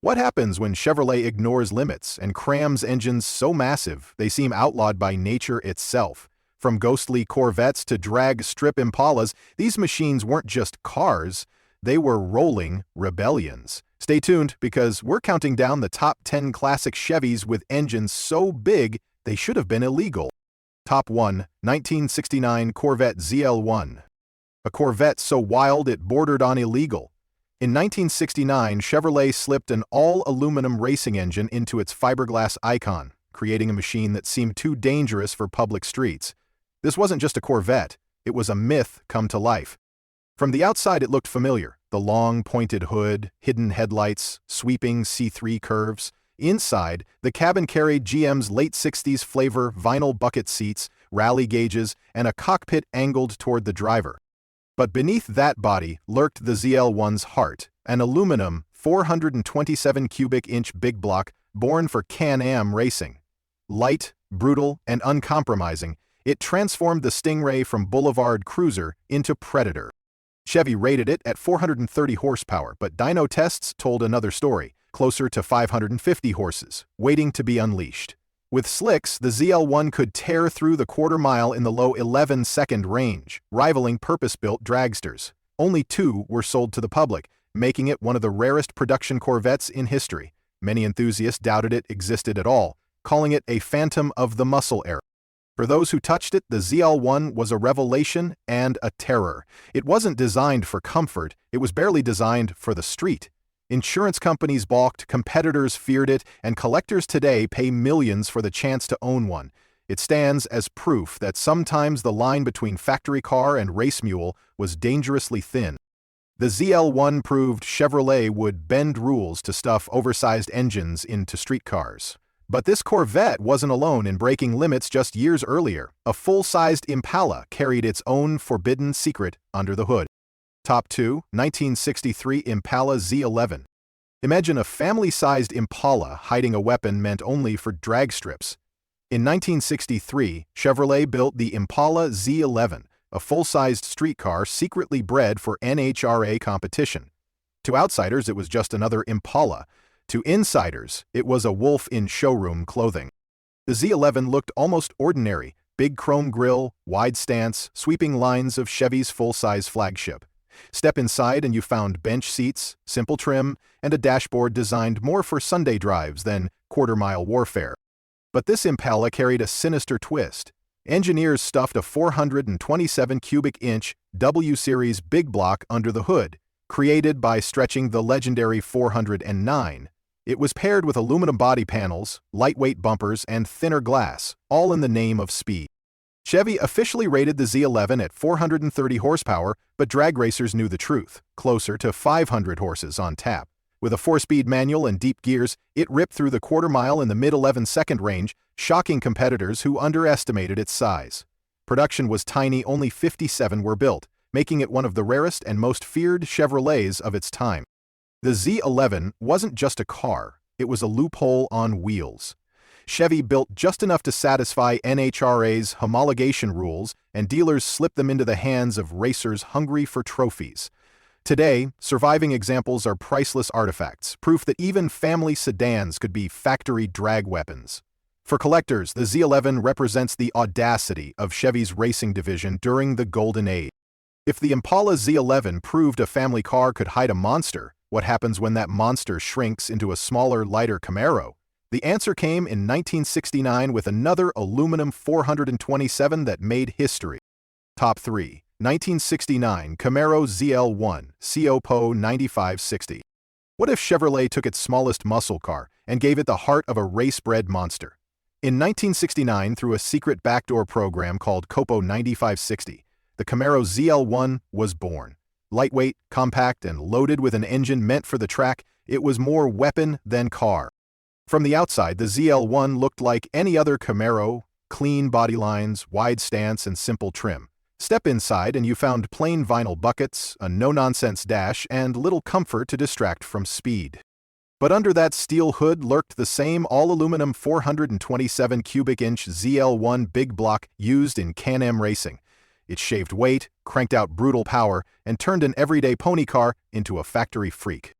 What happens when Chevrolet ignores limits and crams engines so massive they seem outlawed by nature itself? From ghostly Corvettes to drag strip Impalas, these machines weren't just cars, they were rolling rebellions. Stay tuned because we're counting down the top 10 classic Chevys with engines so big they should have been illegal. Top 1, 1969 Corvette ZL1. A Corvette so wild it bordered on illegal. In 1969, Chevrolet slipped an all-aluminum racing engine into its fiberglass Icon, creating a machine that seemed too dangerous for public streets. This wasn't just a Corvette, it was a myth come to life. From the outside it looked familiar, the long, pointed hood, hidden headlights, sweeping C3 curves. Inside, the cabin carried GM's late 60s flavor vinyl bucket seats, rally gauges, and a cockpit angled toward the driver. But beneath that body lurked the ZL1's heart, an aluminum 427 cubic inch big block born for Can-Am racing. Light, brutal, and uncompromising, it transformed the Stingray from boulevard cruiser into predator. Chevy rated it at 430 horsepower, but dyno tests told another story, closer to 550 horses, waiting to be unleashed. With slicks, the ZL1 could tear through the quarter-mile in the low 11-second range, rivaling purpose-built dragsters. Only 2 were sold to the public, making it one of the rarest production Corvettes in history. Many enthusiasts doubted it existed at all, calling it a phantom of the muscle era. For those who touched it, the ZL1 was a revelation and a terror. It wasn't designed for comfort, it was barely designed for the street. Insurance companies balked, competitors feared it, and collectors today pay millions for the chance to own one. It stands as proof that sometimes the line between factory car and race mule was dangerously thin. The ZL1 proved Chevrolet would bend rules to stuff oversized engines into street cars. But this Corvette wasn't alone in breaking limits just years earlier. A full-sized Impala carried its own forbidden secret under the hood. Top 2, 1963 Impala Z11. Imagine a family-sized Impala hiding a weapon meant only for drag strips. In 1963, Chevrolet built the Impala Z11, a full-sized street car secretly bred for NHRA competition. To outsiders, it was just another Impala. To insiders, it was a wolf in showroom clothing. The Z11 looked almost ordinary, big chrome grille, wide stance, sweeping lines of Chevy's full-size flagship. Step inside and you found bench seats, simple trim, and a dashboard designed more for Sunday drives than quarter-mile warfare. But this Impala carried a sinister twist. Engineers stuffed a 427 cubic inch W-Series big block under the hood, created by stretching the legendary 409. It was paired with aluminum body panels, lightweight bumpers, and thinner glass, all in the name of speed. Chevy officially rated the Z11 at 430 horsepower, but drag racers knew the truth, closer to 500 horses on tap. With a 4-speed manual and deep gears, it ripped through the quarter-mile in the mid-11-second range, shocking competitors who underestimated its size. Production was tiny, only 57 were built, making it one of the rarest and most feared Chevrolets of its time. The Z11 wasn't just a car, it was a loophole on wheels. Chevy built just enough to satisfy NHRA's homologation rules, and dealers slipped them into the hands of racers hungry for trophies. Today, surviving examples are priceless artifacts, proof that even family sedans could be factory drag weapons. For collectors, the Z11 represents the audacity of Chevy's racing division during the Golden Age. If the Impala Z11 proved a family car could hide a monster, what happens when that monster shrinks into a smaller, lighter Camaro? The answer came in 1969 with another aluminum 427 that made history. Top 3, 1969 Camaro ZL1 COPO 9560. What if Chevrolet took its smallest muscle car and gave it the heart of a race-bred monster? In 1969, through a secret backdoor program called COPO 9560, the Camaro ZL1 was born. Lightweight, compact, and loaded with an engine meant for the track, it was more weapon than car. From the outside, the ZL1 looked like any other Camaro, clean body lines, wide stance, and simple trim. Step inside and you found plain vinyl buckets, a no-nonsense dash, and little comfort to distract from speed. But under that steel hood lurked the same all-aluminum 427 cubic inch ZL1 big block used in Can-Am racing. It shaved weight, cranked out brutal power, and turned an everyday pony car into a factory freak.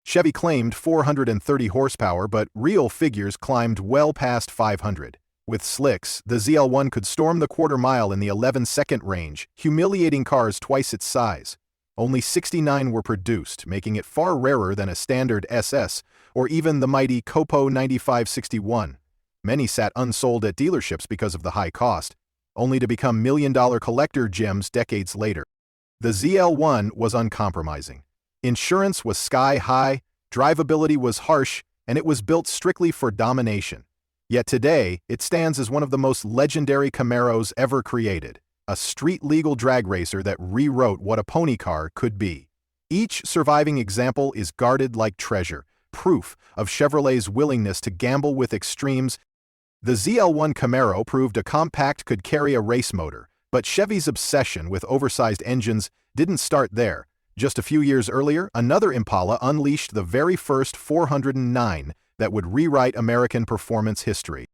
Chevy claimed 430 horsepower, but real figures climbed well past 500. With slicks, the ZL1 could storm the quarter mile in the 11-second range, humiliating cars twice its size. Only 69 were produced, making it far rarer than a standard SS, or even the mighty Copo 9561. Many sat unsold at dealerships because of the high cost, only to become million-dollar collector gems decades later. The ZL1 was uncompromising. Insurance was sky-high, drivability was harsh, and it was built strictly for domination. Yet today, it stands as one of the most legendary Camaros ever created, a street-legal drag racer that rewrote what a pony car could be. Each surviving example is guarded like treasure, proof of Chevrolet's willingness to gamble with extremes. The ZL1 Camaro proved a compact could carry a race motor, but Chevy's obsession with oversized engines didn't start there. Just a few years earlier, another Impala unleashed the very first 409 that would rewrite American performance history.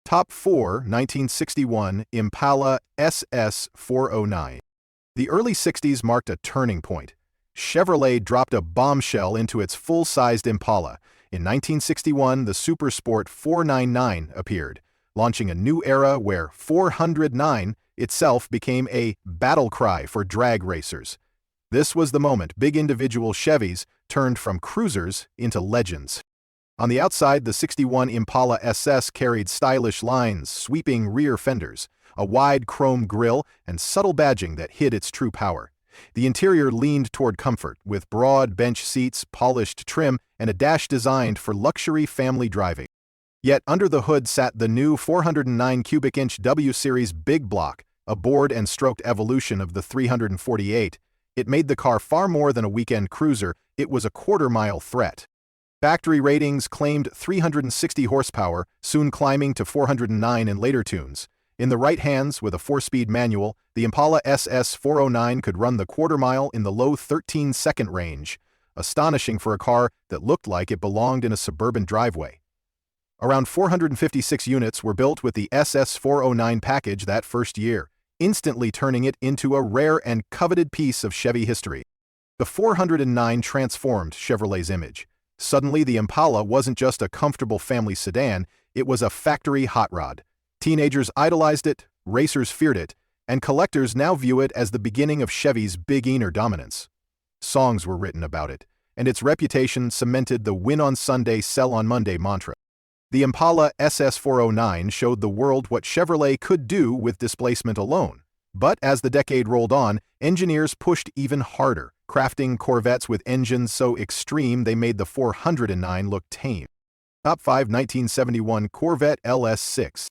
Top 4, 1961 Impala SS 409. The early 60s marked a turning point. Chevrolet dropped a bombshell into its full-sized Impala. In 1961, the Super Sport 499 appeared, launching a new era where 409 itself became a battle cry for drag racers. This was the moment big individual Chevys turned from cruisers into legends. On the outside, the 61 Impala SS carried stylish lines, sweeping rear fenders, a wide chrome grille, and subtle badging that hid its true power. The interior leaned toward comfort, with broad bench seats, polished trim, and a dash designed for luxury family driving. Yet under the hood sat the new 409 cubic inch W Series Big Block, a bored and stroked evolution of the 348. It made the car far more than a weekend cruiser, it was a quarter-mile threat. Factory ratings claimed 360 horsepower, soon climbing to 409 in later tunes. In the right hands, with a 4-speed manual, the Impala SS 409 could run the quarter mile in the low 13-second range, astonishing for a car that looked like it belonged in a suburban driveway. Around 456 units were built with the SS 409 package that first year, instantly turning it into a rare and coveted piece of Chevy history. The 409 transformed Chevrolet's image. Suddenly, the Impala wasn't just a comfortable family sedan, it was a factory hot rod. Teenagers idolized it, racers feared it, and collectors now view it as the beginning of Chevy's big-eater dominance. Songs were written about it, and its reputation cemented the win on Sunday, sell on Monday mantra. The Impala SS 409 showed the world what Chevrolet could do with displacement alone. But as the decade rolled on, engineers pushed even harder, crafting Corvettes with engines so extreme they made the 409 look tame. Top 5 1971 Corvette LS6.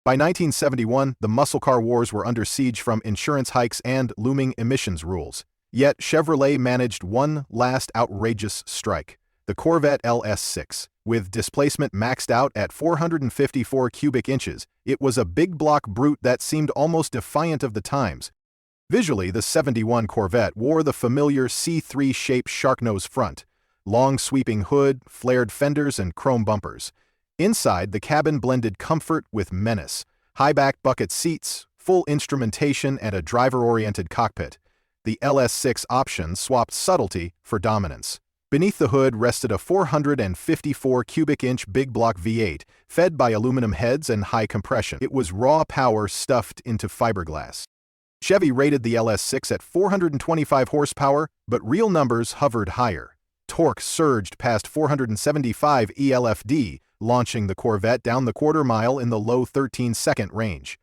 By 1971, the muscle car wars were under siege from insurance hikes and looming emissions rules. Yet Chevrolet managed one last outrageous strike, the Corvette LS6. With displacement maxed out at 454 cubic inches, it was a big block brute that seemed almost defiant of the times. Visually, the 71 Corvette wore the familiar C3-shaped shark-nose front, long sweeping hood, flared fenders, and chrome bumpers. Inside, the cabin blended comfort with menace, high-back bucket seats, full instrumentation, and a driver-oriented cockpit. The LS6 option swapped subtlety for dominance. Beneath the hood rested a 454 cubic inch big block V8, fed by aluminum heads and high compression. It was raw power stuffed into fiberglass. Chevy rated the LS6 at 425 horsepower, but real numbers hovered higher. Torque surged past 475 ELFD, launching the Corvette down the quarter mile in the low 13-second range.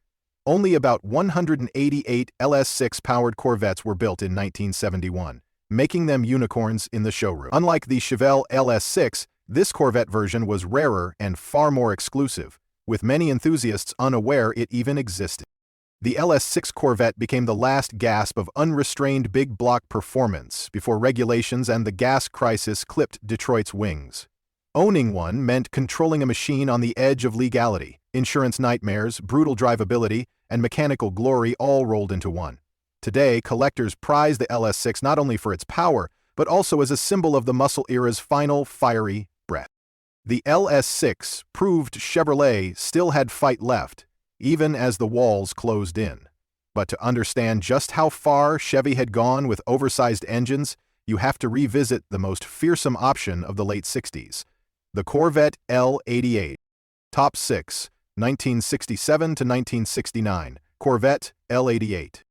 Only about 188 LS6-powered Corvettes were built in 1971, making them unicorns in the showroom. Unlike the Chevelle LS6, this Corvette version was rarer and far more exclusive, with many enthusiasts unaware it even existed. The LS6 Corvette became the last gasp of unrestrained big block performance before regulations and the gas crisis clipped Detroit's wings. Owning one meant controlling a machine on the edge of legality, insurance nightmares, brutal drivability, and mechanical glory all rolled into one. Today, collectors prize the LS6 not only for its power, but also as a symbol of the muscle era's final fiery breath. The LS6 proved Chevrolet still had fight left, even as the walls closed in. But to understand just how far Chevy had gone with oversized engines, you have to revisit the most fearsome option of the late 60s, the Corvette L88. Top 6, 1967 to 1969, Corvette L88.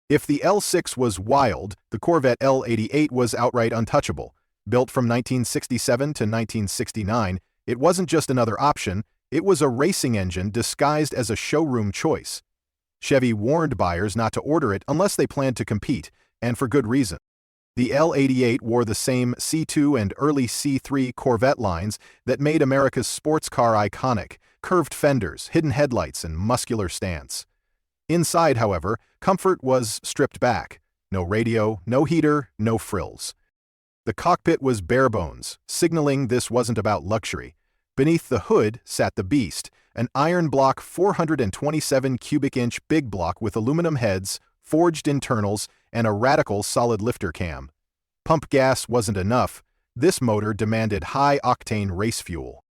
If the L6 was wild, the Corvette L88 was outright untouchable. Built from 1967 to 1969, it wasn't just another option, it was a racing engine disguised as a showroom choice. Chevy warned buyers not to order it unless they planned to compete, and for good reason. The L88 wore the same C2 and early C3 Corvette lines that made America's sports car iconic: curved fenders, hidden headlights, and muscular stance. Inside, however, comfort was stripped back. No radio, no heater, no frills. The cockpit was bare bones, signaling this wasn't about luxury. Beneath the hood sat the beast, an iron block 427 cubic inch big block with aluminum heads, forged internals, and a radical solid lifter cam. Pump gas wasn't enough. This motor demanded high-octane race fuel.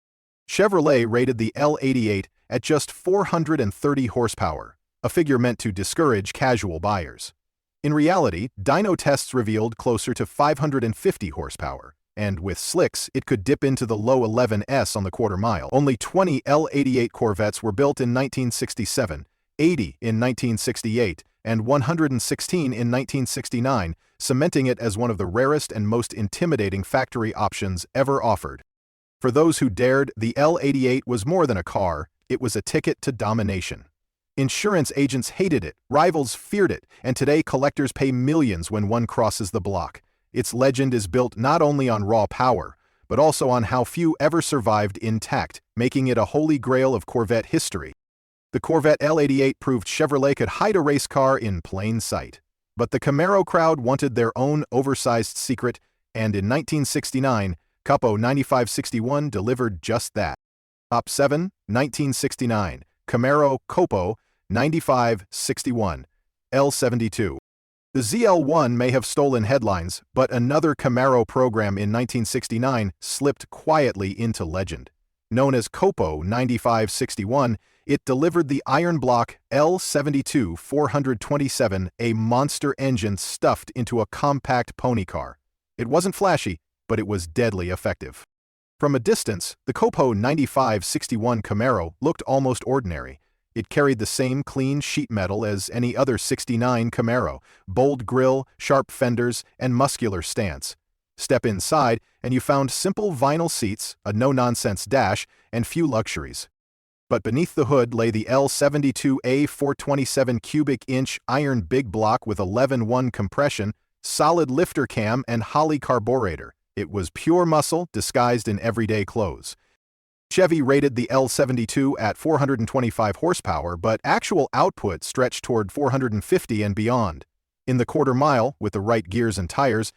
Chevrolet rated the L88 at just 430 horsepower, a figure meant to discourage casual buyers. In reality, dyno tests revealed closer to 550 horsepower, and with slicks, it could dip into the low 11s on the quarter mile. Only 20 L88 Corvettes were built in 1967, 80 in 1968, and 116 in 1969, cementing it as one of the rarest and most intimidating factory options ever offered. For those who dared, the L88 was more than a car, it was a ticket to domination. Insurance agents hated it, rivals feared it, and today collectors pay millions when one crosses the block. Its legend is built not only on raw power, but also on how few ever survived intact, making it a holy grail of Corvette history. The Corvette L88 proved Chevrolet could hide a race car in plain sight. But the Camaro crowd wanted their own oversized secret, and in 1969, Capo 9561 delivered just that. Top 7, 1969, Camaro Copo 9561, L72. The ZL1 may have stolen headlines, but another Camaro program in 1969 slipped quietly into legend. Known as Copo 9561, it delivered the iron block L72 427, a monster engine stuffed into a compact pony car. It wasn't flashy, but it was deadly effective. From a distance, the Copo 9561 Camaro looked almost ordinary. It carried the same clean sheet metal as any other 69 Camaro: bold grille, sharp fenders, and muscular stance. Step inside, and you found simple vinyl seats, a no-nonsense dash, and few luxuries. But beneath the hood lay the L72A 427 cubic inch iron big block with 11.1 compression, solid lifter cam, and Holley carburetor. It was pure muscle disguised in everyday clothes. Chevy rated the L72 at 425 horsepower, but actual output stretched toward 450 and beyond. In the quarter mile, with the right gears and tires,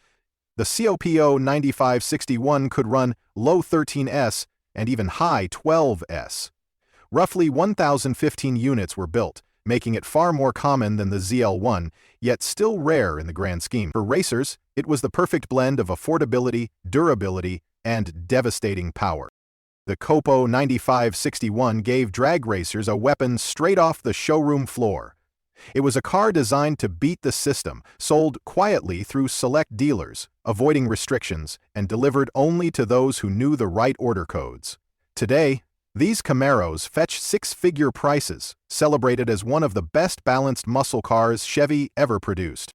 the Copo 9561 could run low 13s and even high 12s. Roughly 1,015 units were built, making it far more common than the ZL1, yet still rare in the grand scheme. For racers, it was the perfect blend of affordability, durability, and devastating power. The Copo 9561 gave drag racers a weapon straight off the showroom floor. It was a car designed to beat the system, sold quietly through select dealers, avoiding restrictions, and delivered only to those who knew the right order codes. Today, these Camaros fetch six-figure prices, celebrated as one of the best balanced muscle cars Chevy ever produced.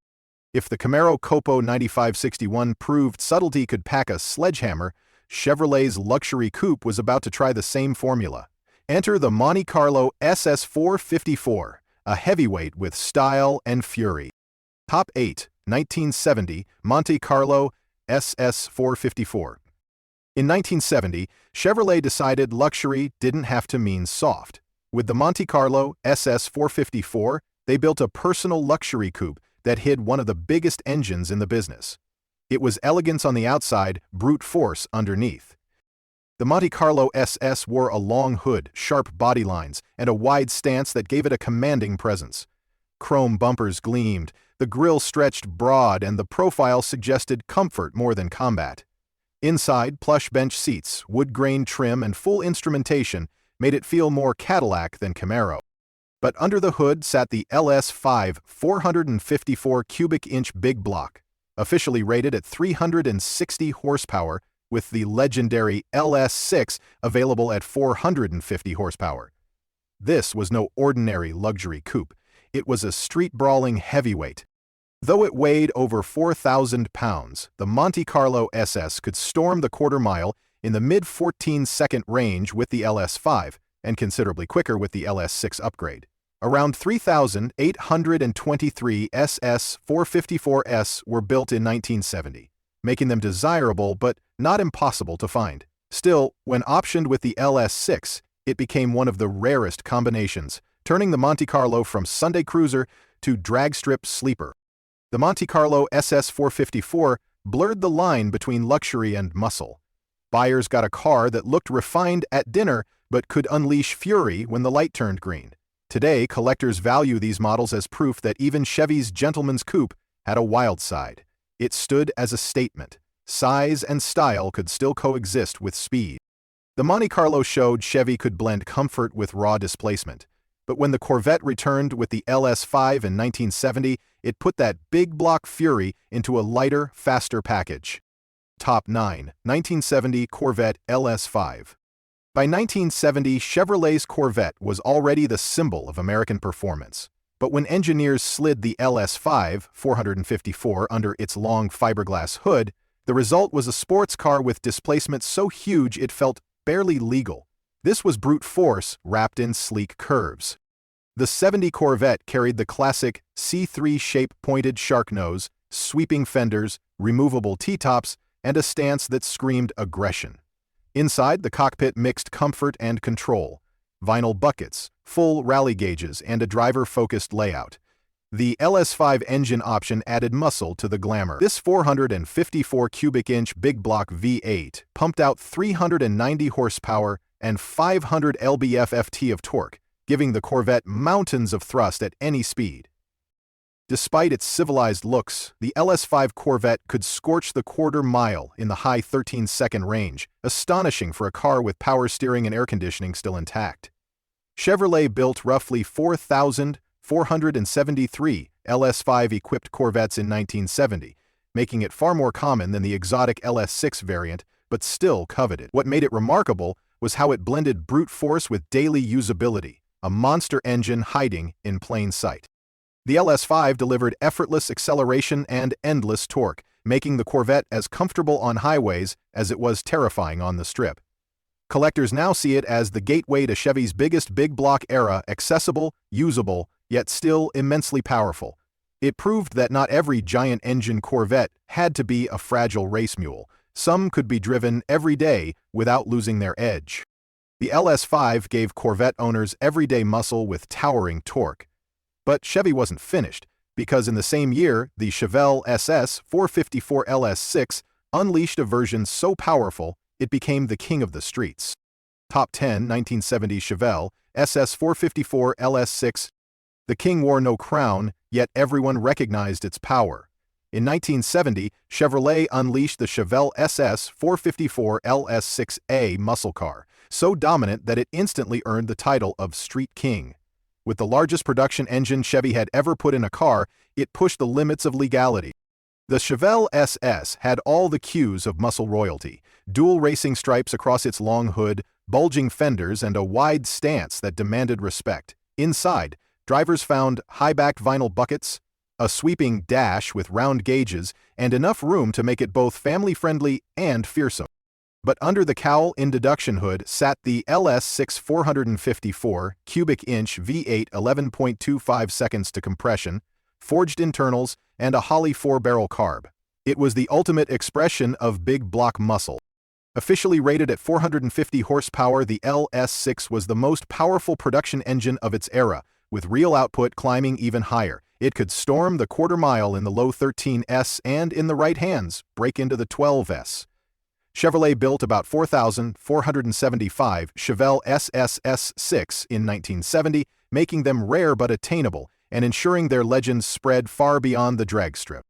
If the Camaro Copo 9561 proved subtlety could pack a sledgehammer, Chevrolet's luxury coupe was about to try the same formula. Enter the Monte Carlo SS454, a heavyweight with style and fury. Top 8, 1970, Monte Carlo SS454. In 1970, Chevrolet decided luxury didn't have to mean soft. With the Monte Carlo SS454, they built a personal luxury coupe that hid one of the biggest engines in the business. It was elegance on the outside, brute force underneath. The Monte Carlo SS wore a long hood, sharp body lines, and a wide stance that gave it a commanding presence. Chrome bumpers gleamed, the grille stretched broad, and the profile suggested comfort more than combat. Inside, plush bench seats, wood-grain trim, and full instrumentation made it feel more Cadillac than Camaro. But under the hood sat the LS5 454 cubic inch big block. officially rated at 360 horsepower, with the legendary LS6 available at 450 horsepower. This was no ordinary luxury coupe. It was a street-brawling heavyweight. Though it weighed over 4,000 pounds, the Monte Carlo SS could storm the quarter-mile in the mid-14-second range with the LS5, and considerably quicker with the LS6 upgrade. Around 3,823 SS 454s were built in 1970, making them desirable but not impossible to find. Still, when optioned with the LS6, it became one of the rarest combinations, turning the Monte Carlo from Sunday cruiser to dragstrip sleeper. The Monte Carlo SS 454 blurred the line between luxury and muscle. Buyers got a car that looked refined at dinner but could unleash fury when the light turned green. Today, collectors value these models as proof that even Chevy's gentleman's coupe had a wild side. It stood as a statement. Size and style could still coexist with speed. The Monte Carlo showed Chevy could blend comfort with raw displacement. But when the Corvette returned with the LS5 in 1970, it put that big block fury into a lighter, faster package. Top 9. 1970 Corvette LS5. By 1970, Chevrolet's Corvette was already the symbol of American performance. But when engineers slid the LS5 454 under its long fiberglass hood, the result was a sports car with displacement so huge it felt barely legal. This was brute force wrapped in sleek curves. The 70 Corvette carried the classic C3 shape pointed shark nose, sweeping fenders, removable T-tops, and a stance that screamed aggression. Inside, the cockpit mixed comfort and control, vinyl buckets, full rally gauges, and a driver-focused layout. The LS5 engine option added muscle to the glamour. This 454 cubic inch big block V8 pumped out 390 horsepower and 500 lb-ft of torque, giving the Corvette mountains of thrust at any speed. Despite its civilized looks, the LS5 Corvette could scorch the quarter mile in the high 13-second range, astonishing for a car with power steering and air conditioning still intact. Chevrolet built roughly 4,473 LS5-equipped Corvettes in 1970, making it far more common than the exotic LS6 variant, but still coveted. What made it remarkable was how it blended brute force with daily usability, a monster engine hiding in plain sight. The LS5 delivered effortless acceleration and endless torque, making the Corvette as comfortable on highways as it was terrifying on the strip. Collectors now see it as the gateway to Chevy's biggest big block era, accessible, usable, yet still immensely powerful. It proved that not every giant engine Corvette had to be a fragile race mule. Some could be driven every day without losing their edge. The LS5 gave Corvette owners everyday muscle with towering torque. But Chevy wasn't finished, because in the same year, the Chevelle SS 454 LS6 unleashed a version so powerful it became the king of the streets. Top 10 1970 Chevelle SS 454 LS6. The king wore no crown, yet everyone recognized its power. In 1970, Chevrolet unleashed the Chevelle SS 454 LS6A muscle car, so dominant that it instantly earned the title of Street King. With the largest production engine Chevy had ever put in a car, it pushed the limits of legality. The Chevelle SS had all the cues of muscle royalty: dual racing stripes across its long hood, bulging fenders, and a wide stance that demanded respect. Inside, drivers found high-backed vinyl buckets, a sweeping dash with round gauges, and enough room to make it both family-friendly and fearsome. But under the cowl-in deduction hood sat the LS6 454 cubic inch V8 11.25 seconds to compression, forged internals, and a Holley 4-barrel carb. It was the ultimate expression of big block muscle. Officially rated at 450 horsepower, the LS6 was the most powerful production engine of its era, with real output climbing even higher. It could storm the quarter mile in the low 13s and, in the right hands, break into the 12s. Chevrolet built about 4,475 Chevelle SS6 in 1970, making them rare but attainable and ensuring their legends spread far beyond the drag strip.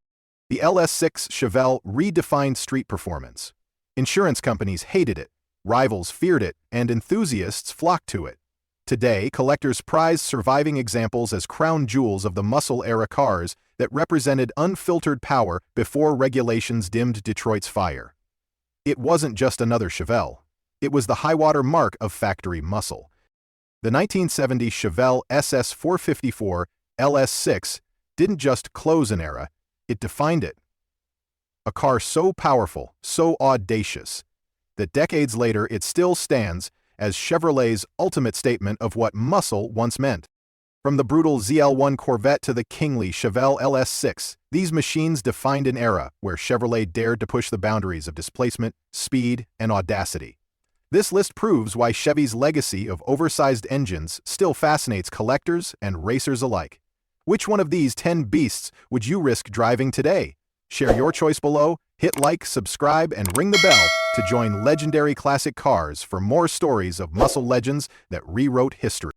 The LS6 Chevelle redefined street performance. Insurance companies hated it, rivals feared it, and enthusiasts flocked to it. Today, collectors prize surviving examples as crown jewels of the muscle-era cars that represented unfiltered power before regulations dimmed Detroit's fire. It wasn't just another Chevelle. It was the high-water mark of factory muscle. The 1970 Chevelle SS454 LS6 didn't just close an era, it defined it. A car so powerful, so audacious, that decades later it still stands as Chevrolet's ultimate statement of what muscle once meant. From the brutal ZL1 Corvette to the kingly Chevelle LS6, these machines defined an era where Chevrolet dared to push the boundaries of displacement, speed, and audacity. This list proves why Chevy's legacy of oversized engines still fascinates collectors and racers alike. Which one of these 10 beasts would you risk driving today? Share your choice below, hit like, subscribe, and ring the bell to join legendary classic cars for more stories of muscle legends that rewrote history.